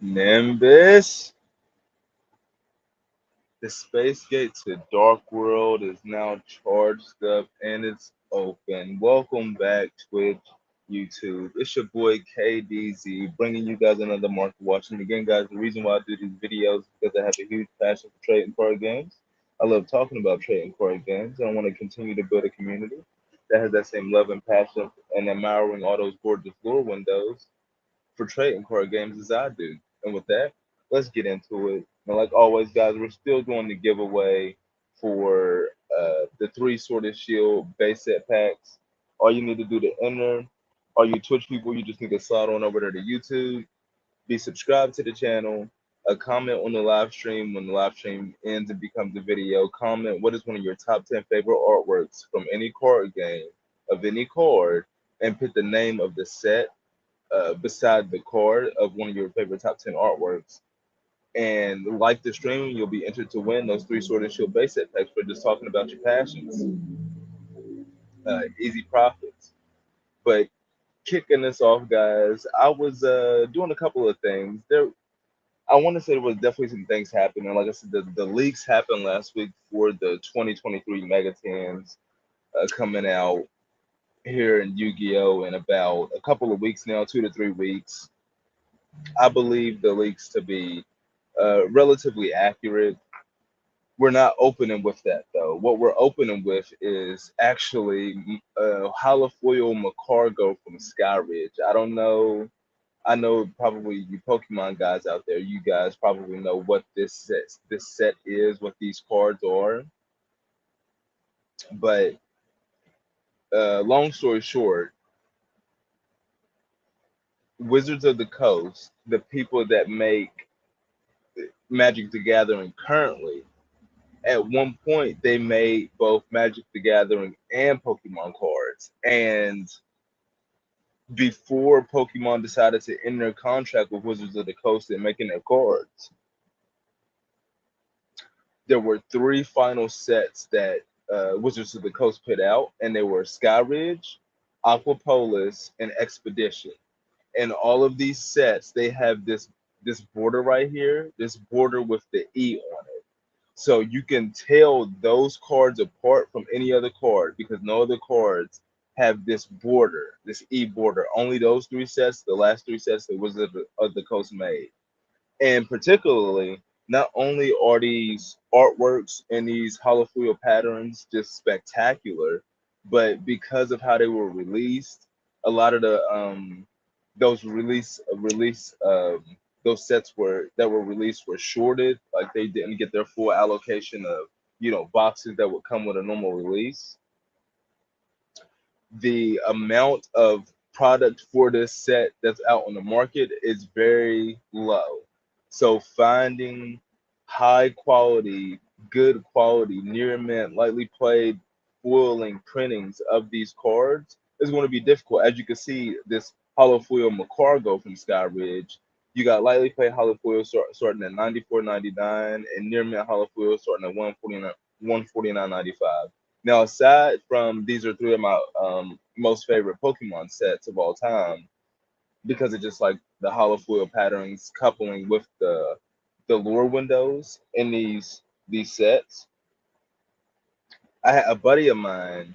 Nimbus, the space gate to Dark World is now charged up and it's open. Welcome back, Twitch, YouTube. It's your boy KDZ bringing you guys another market watching. Again, guys, the reason why I do these videos is because I have a huge passion for trading card games. I love talking about trading card games, and I want to continue to build a community that has that same love and passion and admiring all those gorgeous lore windows for trading card games as I do. And with that, let's get into it. And like always, guys, we're still doing the giveaway for the three Sword of Shield base set packs. All you need to do to enter, all you Twitch people, you just need to slide on over there to YouTube, be subscribed to the channel, a comment on the live stream when the live stream ends and becomes a video. Comment what is one of your top 10 favorite artworks from any card game of any card, and put the name of the set beside the card of one of your favorite top 10 artworks. And like the stream, you'll be entered to win those three Sword and Shield base set packs for just talking about your passions. Easy profits. But kicking this off, guys, I was doing a couple of things. I want to say there was definitely some things happening. Like I said, the leaks happened last week for the 2023 Mega Tens coming out here in Yu-Gi-Oh! In about a couple of weeks now, 2 to 3 weeks. I believe the leaks to be relatively accurate. We're not opening with that though. What we're opening with is actually Holofoil Macargo from Skyridge. I don't know. I know probably you Pokemon guys out there. You guys probably know what this set is, what these cards are. But long story short, Wizards of the Coast, the people that make Magic the Gathering currently, at one point they made both Magic the Gathering and Pokemon cards. And before Pokemon decided to end their contract with Wizards of the Coast and making their cards, there were three final sets that Wizards of the Coast put out, and they were Skyridge, Aquapolis, and Expedition. And all of these sets, they have this border right here, this border with the E on it. So you can tell those cards apart from any other card because no other cards have this border, this E border. Only those three sets, the last three sets that Wizard of the Coast made. And particularly, not only are these artworks and these holofoil patterns just spectacular, but because of how they were released, a lot of the those release those sets were released were shorted, like they didn't get their full allocation of boxes that would come with a normal release. The amount of product for this set that's out on the market is very low. So finding high quality, good quality, near mint, lightly played foiling printings of these cards is going to be difficult. As you can see, this hollow foil Macargo from Skyridge, you got lightly played hollow foil starting at 94.99 and near mint hollow foil starting at 149.95. Now, aside from these are three of my most favorite Pokemon sets of all time because of just like the holofoil patterns coupling with the lore windows in these sets. I had a buddy of mine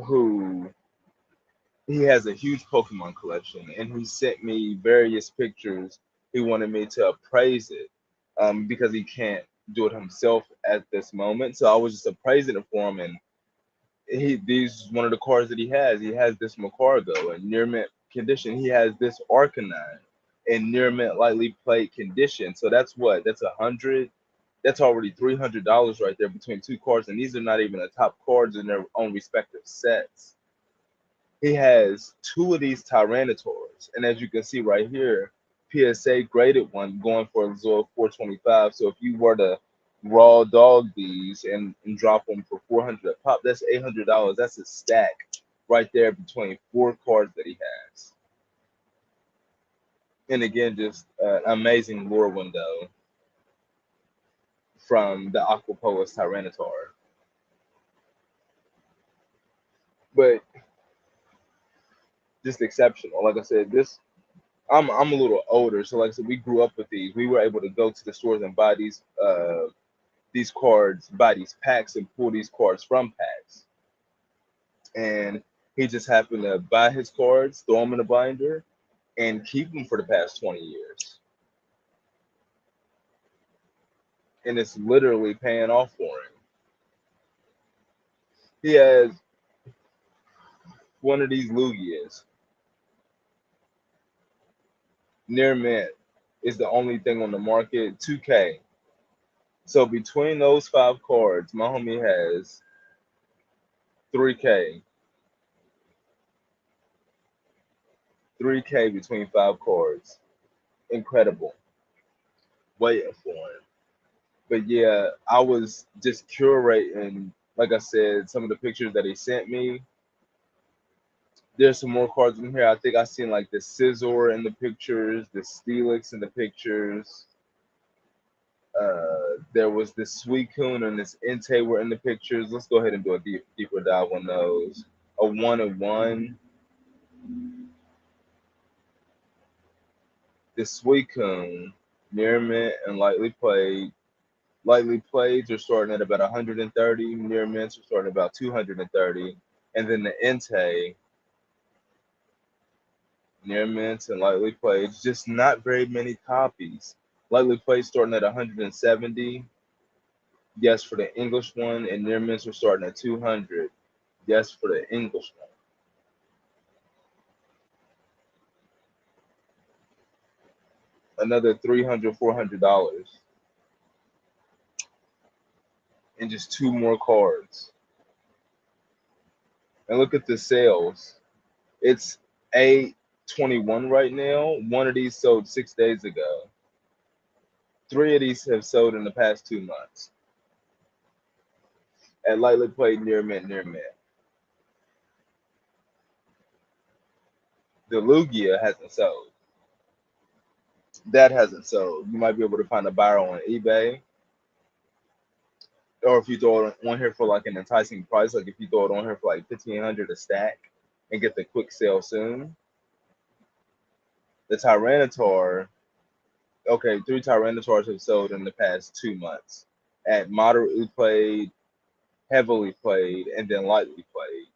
who he has a huge Pokemon collection, and he sent me various pictures. He wanted me to appraise it because he can't do it himself at this moment. So I was just appraising it for him, and these one of the cards that he has. He has this Macargo in near mint condition. He has this Arcanine in near mint lightly played condition. So that's what? That's 100. That's already $300 right there between two cards, and these are not even the top cards in their own respective sets. He has two of these Tyrannitors, and as you can see right here, PSA graded one going for a Zor 425. So if you were to raw dog these and drop them for 400 a pop, that's $800. That's a stack right there between four cards that he has. And again, just an amazing lore window from the Aquapolis Tyranitar. But just exceptional. Like I said, I'm a little older, so like I said, we grew up with these. We were able to go to the stores and buy these cards, buy these packs, and pull these cards from packs. And he just happened to buy his cards, throw them in a binder, and keep them for the past 20 years. And it's literally paying off for him. He has one of these Lugias. Near mint is the only thing on the market, 2K. So between those five cards, my homie has 3K. 3K between five cards. Incredible. Waiting for him. But yeah, I was just curating, like I said, some of the pictures that he sent me. There's some more cards in here. I think I seen like the Scizor in the pictures, the Steelix in the pictures. There was this Suicune and this Entei were in the pictures. Let's go ahead and do a deeper dive on those. A 1-of-1. The Suicune, near mint and lightly played. Lightly played are starting at about 130. Near mints are starting at about 230. And then the Entei, near mints and lightly played, just not very many copies. Lightly played starting at 170. Yes, for the English one, and near mints are starting at 200. Yes, for the English one. Another $300, $400, and just two more cards. And look at the sales. It's 821 right now. One of these sold 6 days ago. Three of these have sold in the past 2 months. At lightly played near mint, near mint. The Lugia hasn't sold. That hasn't sold. You might be able to find a buyer on eBay, or if you throw it on here for like an enticing price, like if you throw it on here for like 1,500 a stack and get the quick sale soon. The Tyranitar, okay, three Tyranitars have sold in the past 2 months at moderately played, heavily played, and then lightly played.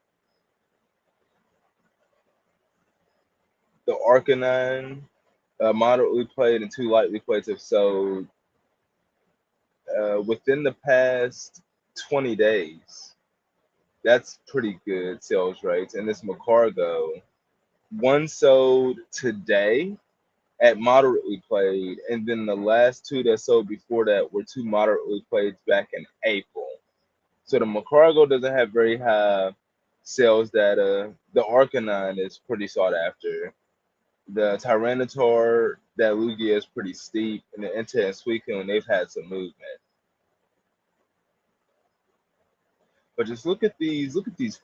The Arcanine, moderately played, and two lightly played have sold within the past 20 days. That's pretty good sales rates. And this Macargo, one sold today at moderately played, and then the last two that sold before that were two moderately played back in April. So the Macargo doesn't have very high sales data. The Arcanine is pretty sought after. The Tyranitar, that Lugia is pretty steep, and the Entei and Suicune, they've had some movement. But just look at these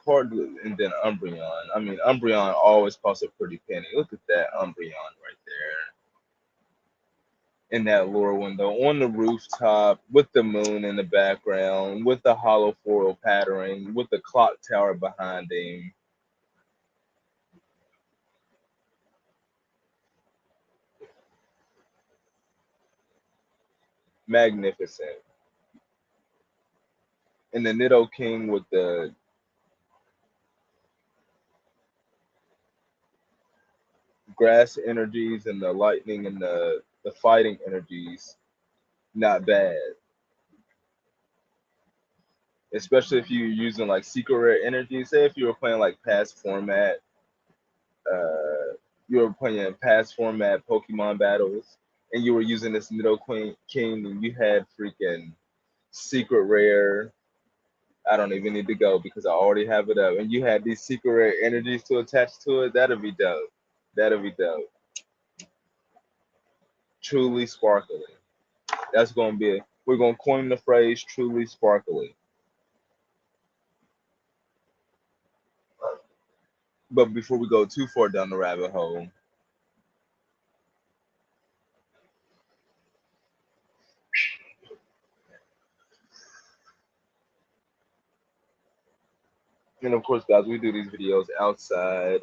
cards, and then Umbreon. I mean, Umbreon always costs a pretty penny. Look at that Umbreon right there in that lure window on the rooftop with the moon in the background, with the hollow foil patterning, with the clock tower behind him. Magnificent. And the Nido King with the grass energies and the lightning and the fighting energies, not bad. Especially if you're using like secret rare energy. Say if you were playing like past format, you were playing past format Pokemon battles, and you were using this Nido King, and you had freaking secret rare. I don't even need to go because I already have it up. And you had these secret rare energies to attach to it. That'll be dope. That'll be dope. Truly sparkly. That's gonna be it. We're gonna coin the phrase truly sparkly. But before we go too far down the rabbit hole, and of course, guys, we do these videos outside.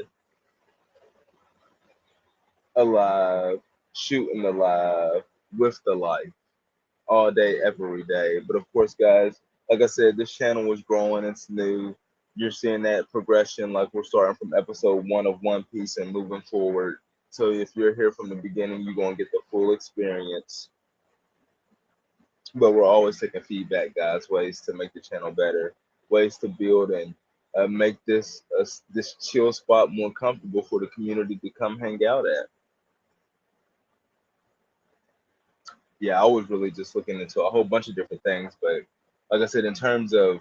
alive, shooting alive with the life all day, every day. But of course, guys, like I said, this channel is growing. It's new. You're seeing that progression. Like we're starting from episode 1 of One Piece and moving forward. So if you're here from the beginning, you're gonna get the full experience. But we're always taking feedback, guys. Ways to make the channel better, ways to build and make this chill spot more comfortable for the community to come hang out at. Yeah, I was really just looking into a whole bunch of different things, but like I said, in terms of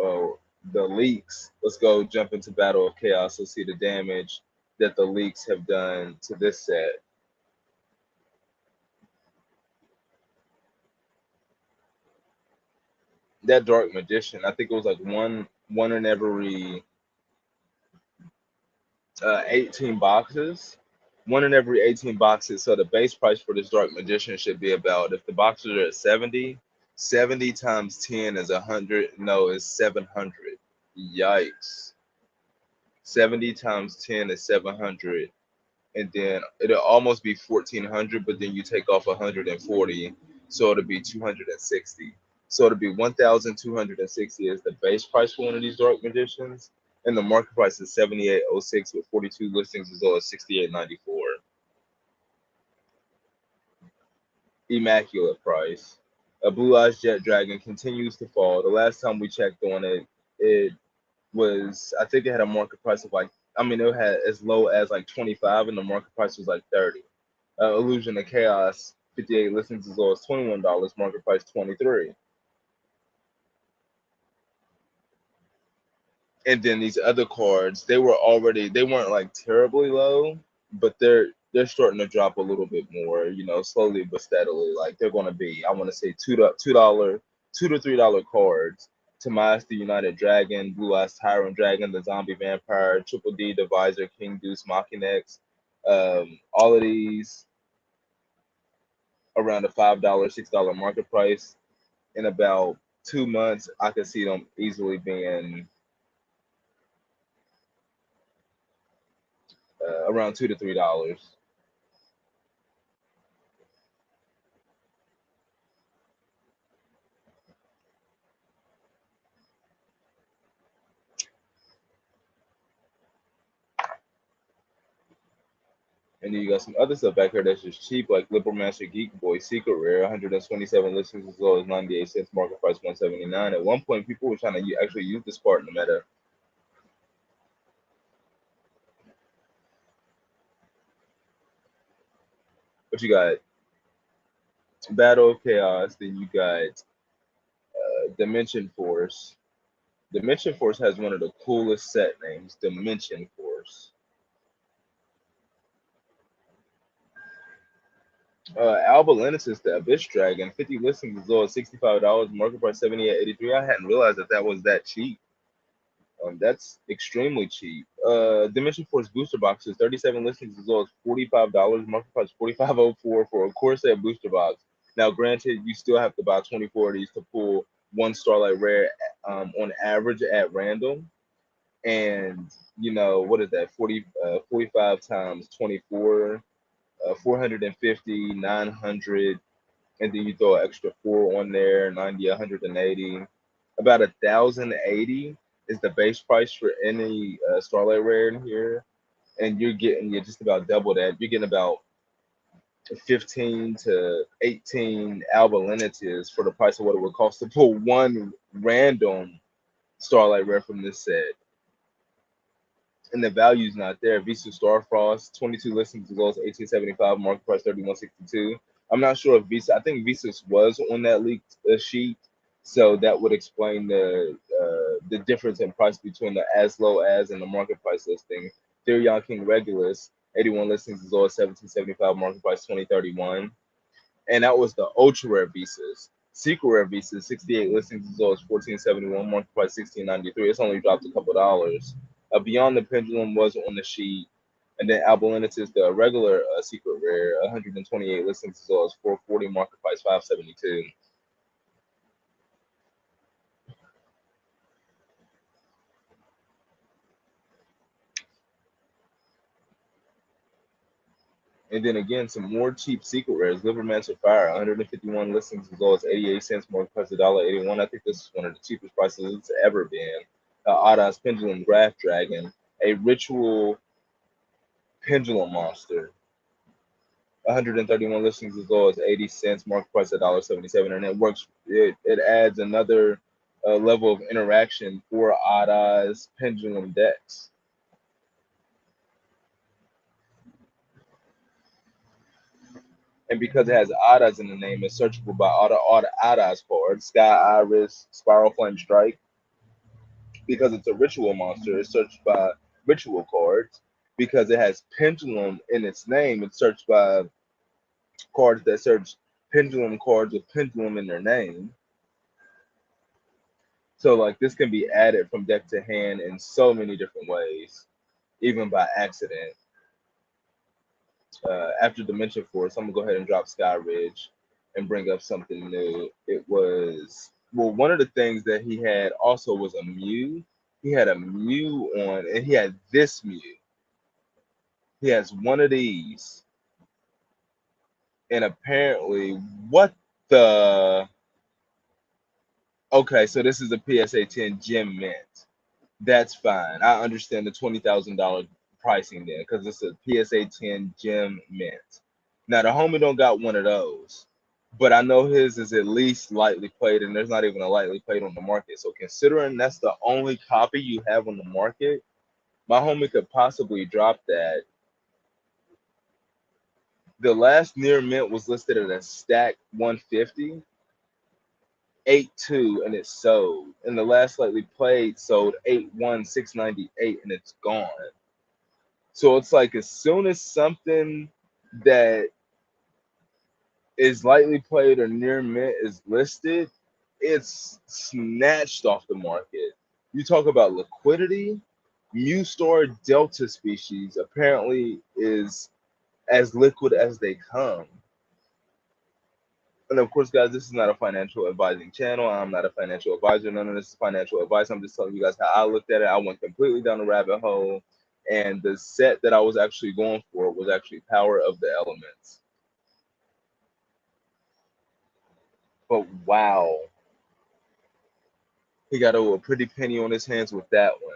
uh, the leaks, let's go jump into Battle of Chaos. Let's see the damage that the leaks have done to this set. That Dark Magician, I think it was like one in every 18 boxes. One in every 18 boxes. So the base price for this Dark Magician should be about, if the boxes are at 70, 70 times 10 is 100. No, it's 700. Yikes. 70 times 10 is 700. And then it'll almost be 1400, but then you take off 140. So it'll be 260. So it'll be 1260 is the base price for one of these Dark Magicians. And the market price is 78.06 with 42 listings as low as 68.94. Immaculate price. A Blue Eyes Jet Dragon continues to fall. The last time we checked on it, it was, I think it had a market price of like, I mean, it had as low as like 25 and the market price was like 30. Illusion of Chaos, 58 listings as low as $21, market price 23. And then these other cards, they weren't like terribly low, but they're starting to drop a little bit more, slowly but steadily. Like they're gonna be, I want to say $2 to $3 cards. Tomas the United Dragon, Blue Eyes Tyrant Dragon, the Zombie Vampire, Triple D Divisor, King Deuce Machinex. All of these around a $5, $6 market price. In about 2 months, I could see them easily being around $2 to $3. And then you got some other stuff back here that's just cheap, like Liberal Master Geek Boy Secret Rare, 127 listings as low as 98 cents, market price 179. At one point, people were trying to actually use this part in the meta. But you got Battle of Chaos, then you got Dimension Force. Dimension Force has one of the coolest set names, Dimension Force. Alba Lenesis, the Abyss Dragon, 50 listings as low as $65, market price 78.83. I hadn't realized that was that cheap. That's extremely cheap. Dimension Force booster boxes, 37 listings as low as $45, market price 45.04 for a Corsair booster box. Now, granted, you still have to buy 24 of these to pull one Starlight Rare on average at random. And, what is that? 45 times 24, 450, 900, and then you throw an extra 4 on there, 90, 180. About 1,080 is the base price for any Starlight Rare in here, and you're just about double that. You're getting about 15 to 18 Alba Lenitis for the price of what it would cost to pull one random Starlight Rare from this set. And the value's not there. Visa Starfrost, 22 listings as low as 1875, market price 3162. I'm not sure if Visa. I think Visas was on that leaked sheet, so that would explain the difference in price between the as low as and the market price listing. Therion King Regulus, 81 listings as low as 1775, market price 2031, and that was the ultra rare Visas. Secret rare Visas, 68 listings as low as 1471, market price 1693. It's only dropped a couple dollars. Beyond the Pendulum was on the sheet, and then Albulinitis is the regular secret rare, 128 listings as low as 440, market price 572. And then again, some more cheap secret rares. Livermancer Fire, 151 listings as low as 88 cents, more price $1.81. I think this is one of the cheapest prices it's ever been. Odd Pendulum Graph Dragon, a ritual pendulum monster. 131 listings as low as 80 cents, market price $1.77, and it works. It adds another level of interaction for Odd pendulum decks. And because it has Odd in the name, it's searchable by all the Odd cards. Sky Iris, Spiral Flame Strike. Because it's a ritual monster, it's searched by ritual cards. Because it has pendulum in its name, it's searched by cards that search pendulum cards with pendulum in their name. So like this can be added from deck to hand in so many different ways, even by accident. After Dimension Force, I'm gonna go ahead and drop Sky Ridge and bring up something new. It was, well, one of the things that he had also was a Mew. He had a Mew on, and he had this Mew. He has one of these, and apparently, what the? Okay, so this is a PSA 10 gem mint. That's fine. I understand the $20,000 pricing there because it's a PSA 10 gem mint. Now the homie don't got one of those, but I know his is at least lightly played, and there's not even a lightly played on the market. So considering that's the only copy you have on the market, my homie could possibly drop that. The last near mint was listed at a stack 150. 8.2 and it's sold. And the last slightly played sold 8.1 698 and it's gone. So it's like as soon as something that is lightly played or near mint is listed, it's snatched off the market. You talk about liquidity, Mewstar Delta species apparently is as liquid as they come. And of course, guys, this is not a financial advising channel. I'm not a financial advisor. None of this is financial advice. I'm just telling you guys how I looked at it. I went completely down the rabbit hole. And the set that I was actually going for was actually Power of the Elements. But wow, he got a pretty penny on his hands with that one.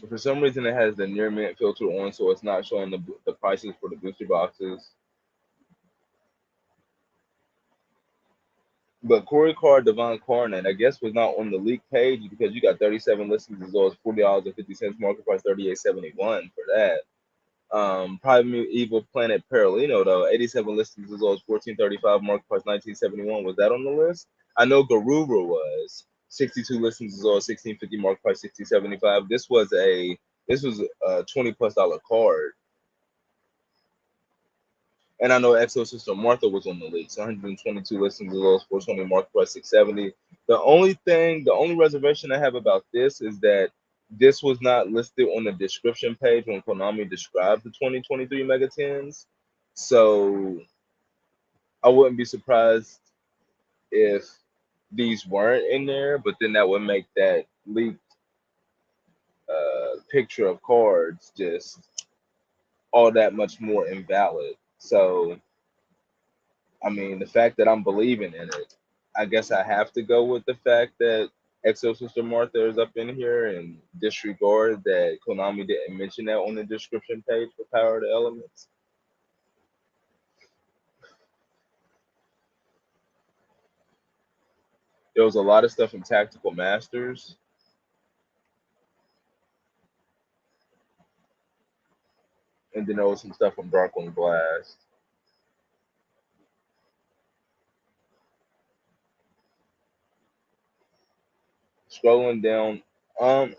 For some reason, it has the near mint filter on, so it's not showing the prices for the booster boxes. But Corey Carr, Devon Carnett, I guess, was not on the leak page because you got 37 listings as low as $40.50, market price $38.71 for that. Primeval Planet Paralino, though, 87 listings as low as $14.35, market price $19.71. Was that on the list? I know Garura was 62 listings as low as $16.50, market price $16.75. This was a $20+ card. And I know Exo Sister Martha was on the list. 122 listings as low as 420, market price 670. The only reservation I have about this is that this was not listed on the description page when Konami described the 2023 Mega Tens. So I wouldn't be surprised if these weren't in there, but then that would make that leaked picture of cards just all that much more invalid. So I mean, the fact that I'm believing in it, I guess I have to go with the fact that Exo Sister Martha is up in here and disregard that Konami didn't mention that on the description page for Power of the Elements. There was a lot of stuff in Tactical Masters. And then there was some stuff from Darkling Blast. Scrolling down,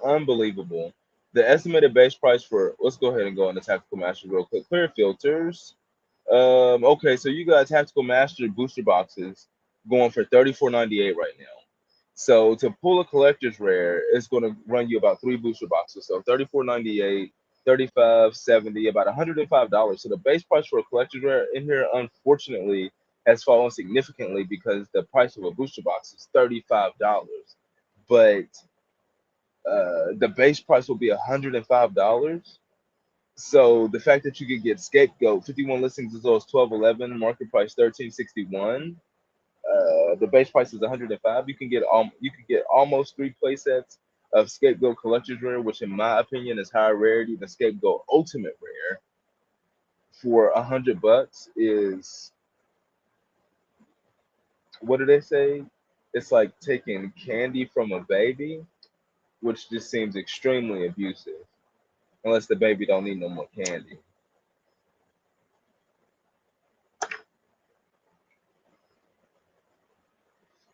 unbelievable. The estimated base price for, let's go ahead and go into Tactical Masters real quick. Clear filters. Okay, so you got Tactical Master booster boxes going for $34.98 right now. So to pull a collector's rare, it's going to run you about 3 booster boxes. So $34.98, $35.70, about $105. So the base price for a collector's rare in here, unfortunately, has fallen significantly because the price of a booster box is $35. But The base price will be $105. So the fact that you could get Scapegoat, 51 listings as low as 1211, market price 1361. The base price is 105. You can get almost three play sets of Scapegoat Collector's Rare, which in my opinion is higher rarity than Scapegoat Ultimate Rare. For $100 is, what do they say? It's like taking candy from a baby, which just seems extremely abusive. Unless the baby don't need no more candy.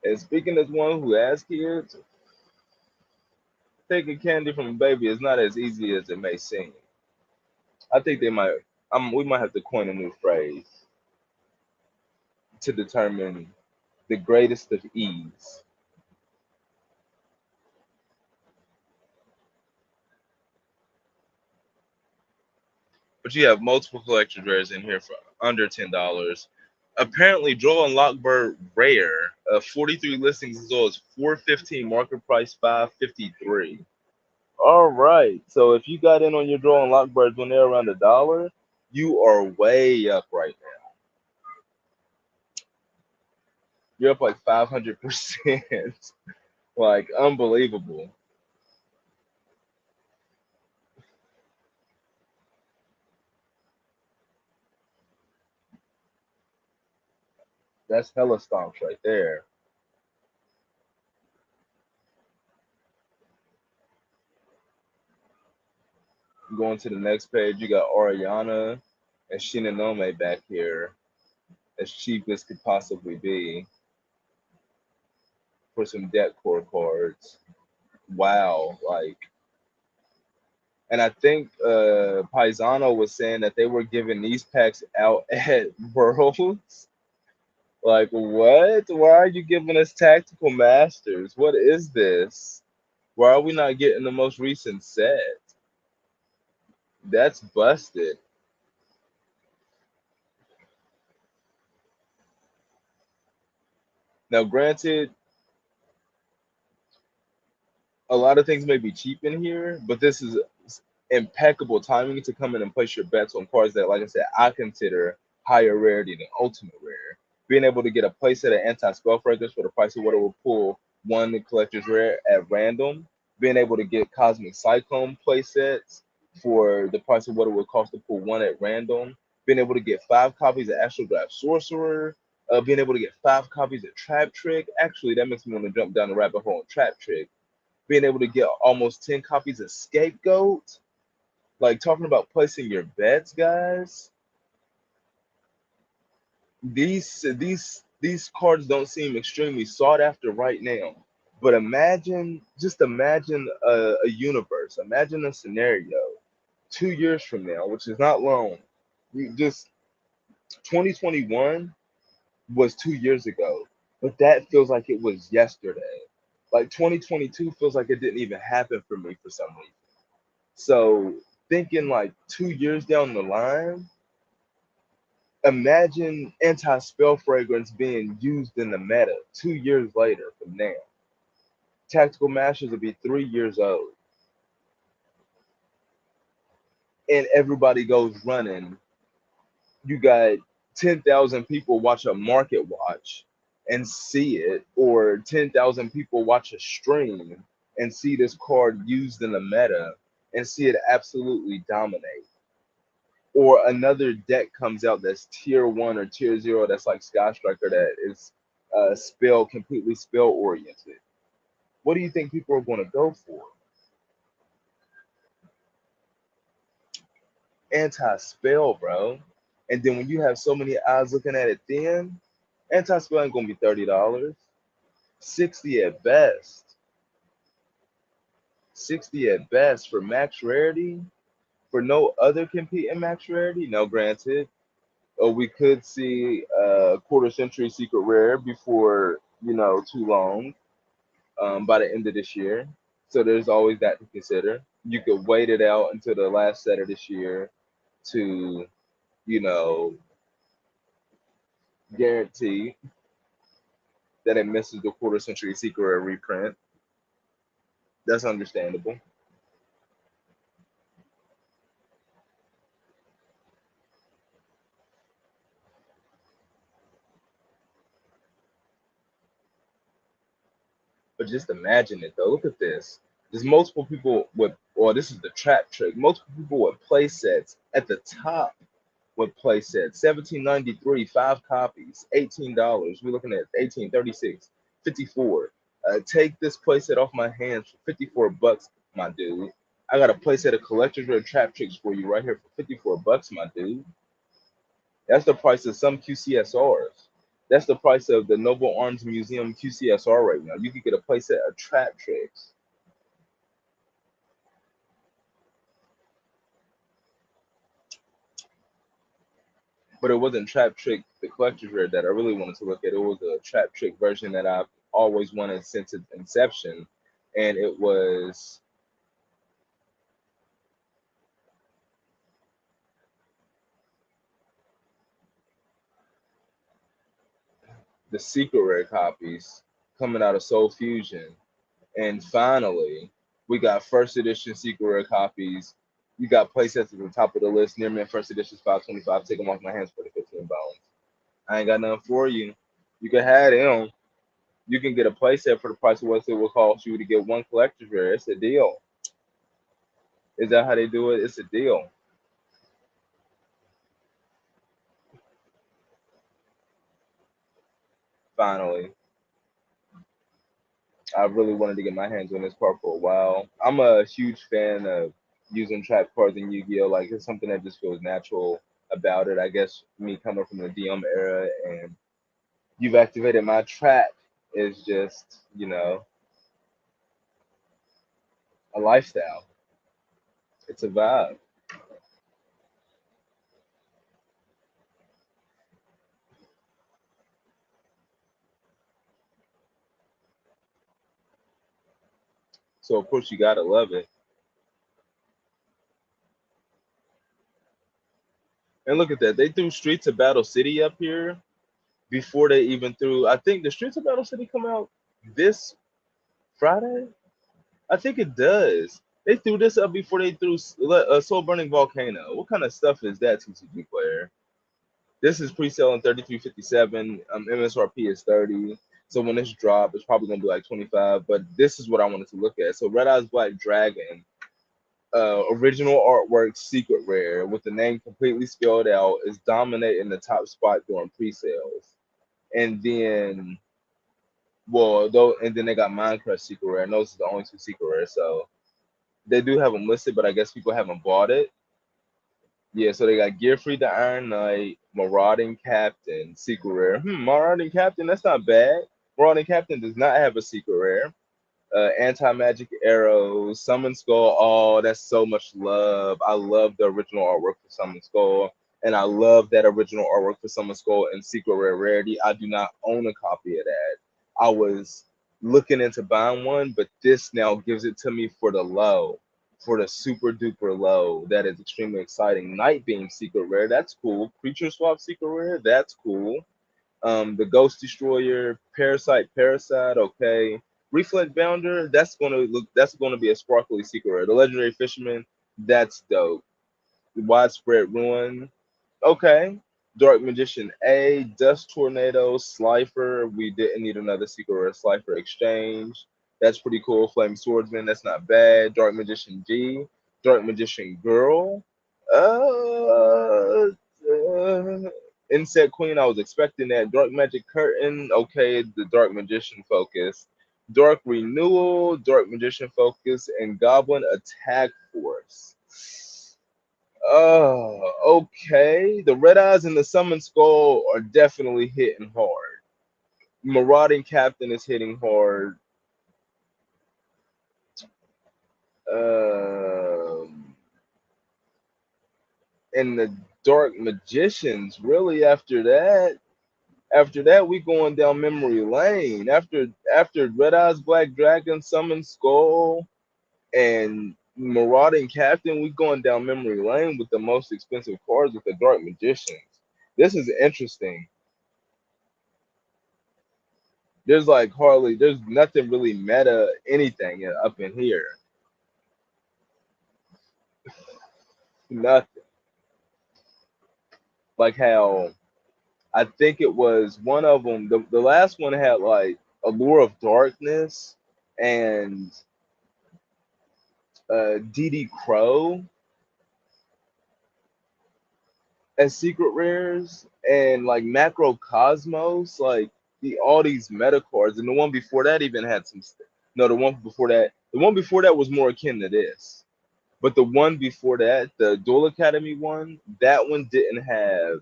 And speaking as one who has kids, taking candy from a baby is not as easy as it may seem. I think we might have to coin a new phrase to determine the greatest of ease. But you have multiple collector's rares in here for under $10. Apparently, Draw and Lockbird rare, 43 listings as low as 415, market price 553. All right. So if you got in on your Draw and Lockbirds when they're around $1, you are way up right now. You're up like 500%. Like unbelievable. That's hella stomps right there. Going to the next page, you got Oriana and Shinonome back here, as cheap as could possibly be for some deck core cards. Wow, like, and I think Paisano was saying that they were giving these packs out at Worlds. Like, what? Why are you giving us Tactical Masters? What is this? Why are we not getting the most recent set? That's busted. Now, granted, a lot of things may be cheap in here, but this is impeccable timing to come in and place your bets on cards that, like I said, I consider higher rarity than ultimate rare. Being able to get a playset of anti-spell fragments for the price of what it will pull one collector's rare at random. Being able to get Cosmic Cyclone playsets for the price of what it would cost to pull one at random. Being able to get 5 copies of Astrograph Sorcerer. Being able to get 5 copies of Trap Trick. Actually, that makes me want to jump down the rabbit hole on Trap Trick. Being able to get almost 10 copies of Scapegoat. Like, talking about placing your bets, guys. These cards don't seem extremely sought after right now. But just imagine a universe. Imagine a scenario 2 years from now, which is not long. You just 2021 was 2 years ago, but that feels like it was yesterday. Like 2022 feels like it didn't even happen for me for some reason. So thinking like 2 years down the line, imagine anti-spell fragrance being used in the meta 2 years later from now. Tactical Masters will be 3 years old. And everybody goes running. You got 10,000 people watch a market watch and see it, or 10,000 people watch a stream and see this card used in the meta and see it absolutely dominate. Or another deck comes out that's tier 1 or tier 0 that's like Sky Striker that is completely spell oriented. What do you think people are going to go for? Anti-spell, bro. And then when you have so many eyes looking at it, then anti-spell ain't gonna be $30, 60 at best, 60 at best for max rarity. For no other competing max rarity, no, granted, we could see a quarter century secret rare before too long, by the end of this year. So there's always that to consider. You could wait it out until the last set of this year to you know guarantee that it misses the quarter century secret rare reprint. That's understandable. But just imagine it though. Look at this. There's multiple people with, or this is the trap trick. Multiple people with play sets at the top with play sets. 1793, 5 copies, $18. We're looking at 1836, 54. Take this playset off my hands for 54 bucks, my dude. I got a playset of collector's rare trap tricks for you right here for 54 bucks, my dude. That's the price of some QCSRs. That's the price of the Noble Arms Museum QCSR right now. You could get a playset of trap tricks, but it wasn't trap trick the collector's rare that I really wanted to look at. It was a trap trick version that I've always wanted since its inception, and it was the secret rare copies coming out of Soul Fusion. And finally, we got first edition secret rare copies. You got playsets at the top of the list. Near mint first edition is 525. Take them off my hands for the 15 bones. I ain't got nothing for you. You can have them. You can get a playset for the price of what it will cost you to get one collector's rare. It's a deal. Is that how they do it? It's a deal. Finally, I really wanted to get my hands on this card for a while. I'm a huge fan of using trap cards in Yu-Gi-Oh! Like it's something that just feels natural about it. I guess me coming from the DM era and you've activated my trap is just, a lifestyle. It's a vibe. So of course you gotta love it. And look at that. They threw Streets of Battle City up here before they even threw. I think the Streets of Battle City come out this Friday. I think it does. They threw this up before they threw Soul Burning Volcano. What kind of stuff is that, TCG player? This is pre-sale on 33.57. MSRP is 30. So when it's dropped, it's probably gonna be like 25. But this is what I wanted to look at. So Red Eyes Black Dragon, original artwork, secret rare, with the name completely spelled out, is dominating the top spot during pre-sales. And then, well, though, and then they got Minecraft secret rare, and those are the only two secret rares. So they do have them listed, but I guess people haven't bought it. Yeah, so they got Gearfried the Iron Knight, Marauding Captain, secret rare. Marauding Captain, that's not bad. Marauding Captain does not have a secret rare. Anti-magic arrows, Summon Skull. Oh, that's so much love. I love the original artwork for Summon Skull, and I love that original artwork for Summon Skull and Secret Rare Rarity. I do not own a copy of that. I was looking into buying one, but this now gives it to me for the low, for the super duper low. That is extremely exciting. Night Beam Secret Rare, that's cool. Creature Swap Secret Rare, that's cool. The Ghost Destroyer, Parasite, okay. Reflect Bounder, that's gonna be a sparkly secret rare. The Legendary Fisherman, that's dope. Widespread Ruin, okay. Dark Magician A, Dust Tornado, Slifer. We didn't need another secret rare Slifer exchange. That's pretty cool. Flame Swordsman, that's not bad. Dark Magician G, Dark Magician Girl. Insect Queen, I was expecting that. Dark Magic Curtain, okay. The Dark Magician focus. Dark Renewal, Dark Magician focus, and Goblin Attack Force. Okay. The Red Eyes and the Summon Skull are definitely hitting hard. Marauding Captain is hitting hard. Um, and the Dark Magicians, really after that, we going down memory lane. After Red Eyes Black Dragon, Summon Skull, and Marauding Captain, we going down memory lane with the most expensive cards with the Dark Magicians. This is interesting. There's like hardly, there's nothing really meta anything up in here. Nothing. Like how I think it was one of them. The last one had like Allure of Darkness and DD Crow as secret rares, and like Macrocosmos, like all these meta cards. And the one before that even had some. No, the one before that was more akin to this. But the one before that, the Duel Academy one, that one didn't have.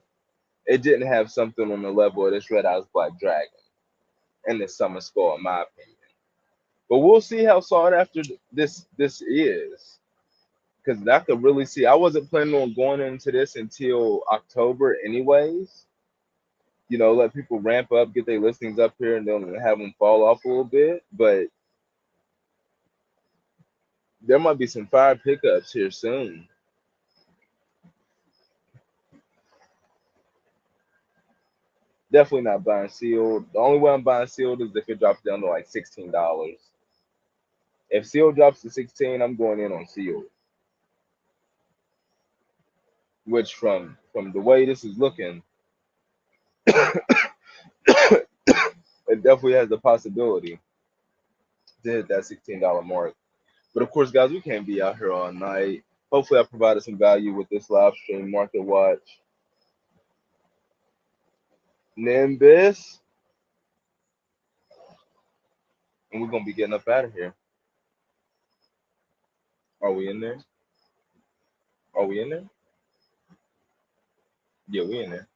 It didn't have something on the level of this Red Eyes Black Dragon and this Summer Skull, in my opinion. But we'll see how sought after this is, because I could really see. I wasn't planning on going into this until October, anyways. You know, let people ramp up, get their listings up here, and then have them fall off a little bit. But there might be some fire pickups here soon. Definitely not buying sealed. The only way I'm buying sealed is if it drops down to like $16. If sealed drops to 16, I'm going in on sealed. Which from the way this is looking, it definitely has the possibility to hit that $16 mark. But of course, guys, we can't be out here all night. Hopefully, I provided some value with this live stream market watch. Nimbus, and we're gonna be getting up out of here. Are we in there? Are we in there? Yeah, we in there.